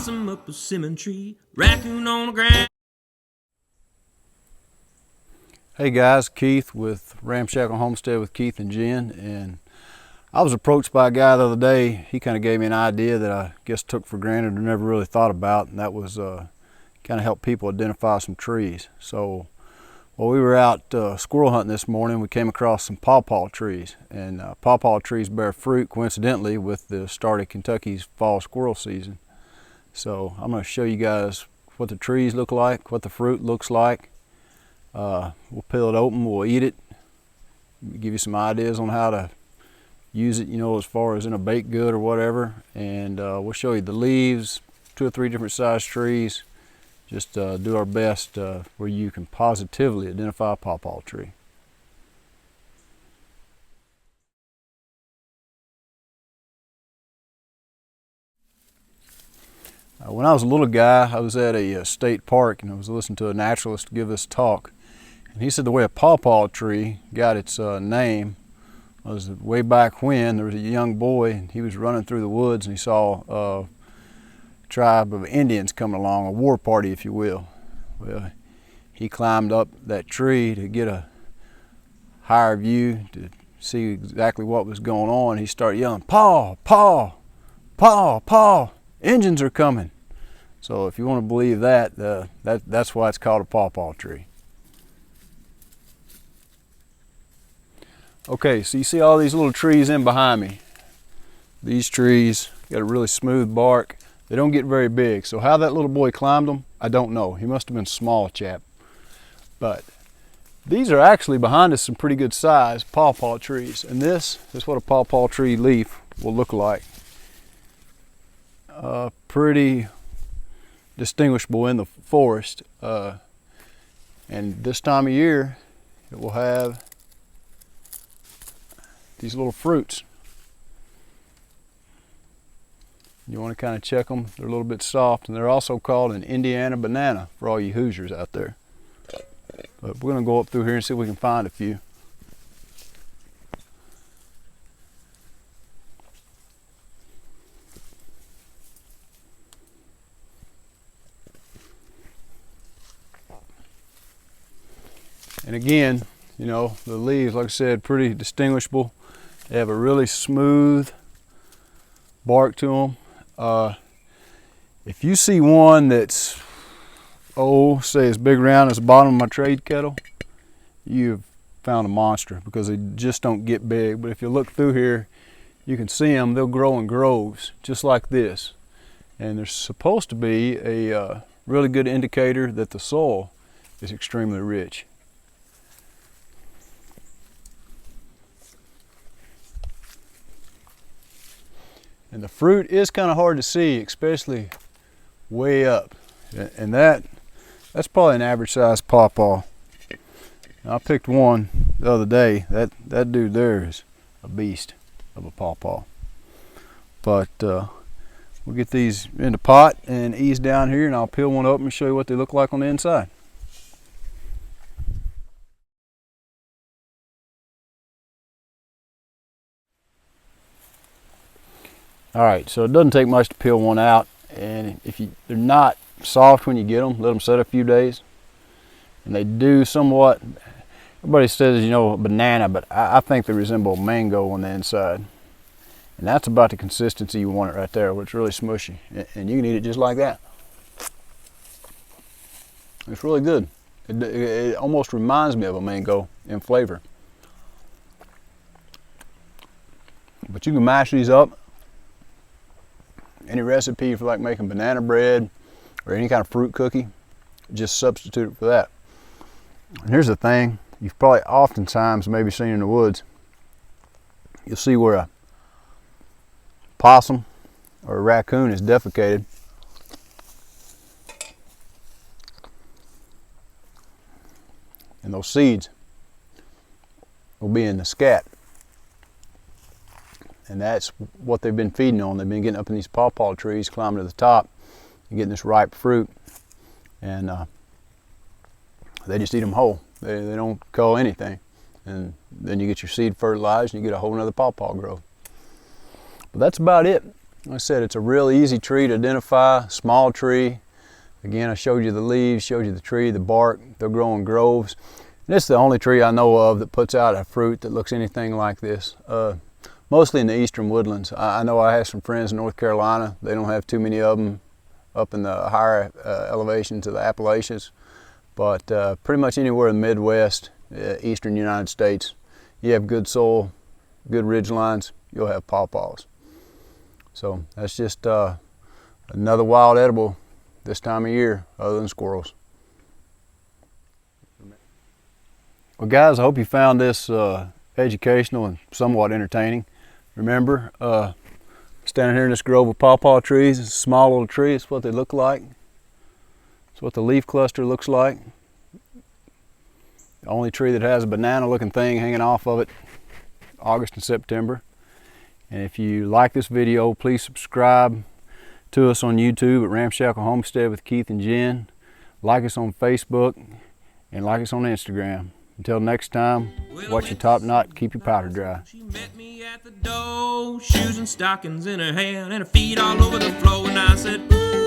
possum up a persimmon tree, raccoon on the ground. Hey guys, Keith with Ramshackle Homestead with Keith and Jen, and I was approached by a guy the other day. He kind of gave me an idea that I guess took for granted or never really thought about, and that was kind of help people identify some trees. So while we were out squirrel hunting this morning, we came across some Paw Paw trees, and Paw Paw trees bear fruit coincidentally with the start of Kentucky's fall squirrel season. So I'm going to show you guys what the trees look like, what the fruit looks like. We'll peel it open, we'll eat it, give you some ideas on how to use it, you know, as far as in a baked good or whatever, and we'll show you the leaves, 2 or 3 different size trees. Just do our best where you can positively identify a Paw Paw tree. When I was a little guy, I was at a state park and I was listening to a naturalist give this talk. And he said the way a Paw Paw tree got its name was way back when there was a young boy and he was running through the woods and he saw a tribe of Indians coming along, a war party if you will. Well, he climbed up that tree to get a higher view to see exactly what was going on. He started yelling, "Paw, Paw, Paw, Paw, Indians are coming." So if you want to believe that, that's why it's called a Paw Paw tree. Okay, so you see all these little trees in behind me. These trees got a really smooth bark. They don't get very big, so how that little boy climbed them, I don't know. He must have been a small chap. But these are actually behind us some pretty good size Paw Paw trees, and this is what a Paw Paw tree leaf will look like. Pretty distinguishable in the forest, and this time of year it will have these little fruits. You want to kind of check them. They're a little bit soft, and they're also called an Indiana banana for all you Hoosiers out there. But we're going to go up through here and see if we can find a few. And again, you know, the leaves, like I said, pretty distinguishable. They have a really smooth bark to them. If you see one that's, say as big around as the bottom of my trade kettle, you've found a monster, because they just don't get big. But if you look through here, you can see them. They'll grow in groves, just like this. And they're supposed to be a really good indicator that the soil is extremely rich. And the fruit is kind of hard to see, especially way up. And that's probably an average size Paw Paw. I picked one the other day. That dude there is a beast of a Paw Paw. But we'll get these in the pot and ease down here, and I'll peel one up and show you what they look like on the inside. All right, so it doesn't take much to peel one out, and if they're not soft when you get them, let them set a few days. And they do somewhat, everybody says, you know, banana, but I think they resemble mango on the inside. And that's about the consistency you want it right there, where it's really smushy. And you can eat it just like that. It's really good. It almost reminds me of a mango in flavor. But you can mash these up. Any recipe for like making banana bread or any kind of fruit cookie, just substitute it for that. And here's the thing, you've probably oftentimes maybe seen in the woods, you'll see where a possum or a raccoon is defecated. And those seeds will be in the scat. And that's what they've been feeding on. They've been getting up in these Paw Paw trees, climbing to the top, and getting this ripe fruit. And they just eat them whole. They don't cull anything. And then you get your seed fertilized and you get a whole nother Paw Paw growth. But that's about it. Like I said, it's a real easy tree to identify, small tree. Again, I showed you the leaves, showed you the tree, the bark. They'll grow in groves. And this is the only tree I know of that puts out a fruit that looks anything like this. Mostly in the eastern woodlands. I know I have some friends in North Carolina. They don't have too many of them up in the higher elevations of the Appalachians. But pretty much anywhere in the Midwest, eastern United States, you have good soil, good ridge lines, you'll have Paw Paws. So that's just another wild edible this time of year, other than squirrels. Well guys, I hope you found this educational and somewhat entertaining. Remember, standing here in this grove of pawpaw trees, it's a small little tree, it's what they look like. It's what the leaf cluster looks like. The only tree that has a banana looking thing hanging off of it, August and September. And if you like this video, please subscribe to us on YouTube at Ramshackle Homestead with Keith and Jen. Like us on Facebook and like us on Instagram. Until next time, watch your top knot, keep your powder dry. She met me at the door, shoes and stockings in her hand, and her feet all over the floor, and I said, ooh.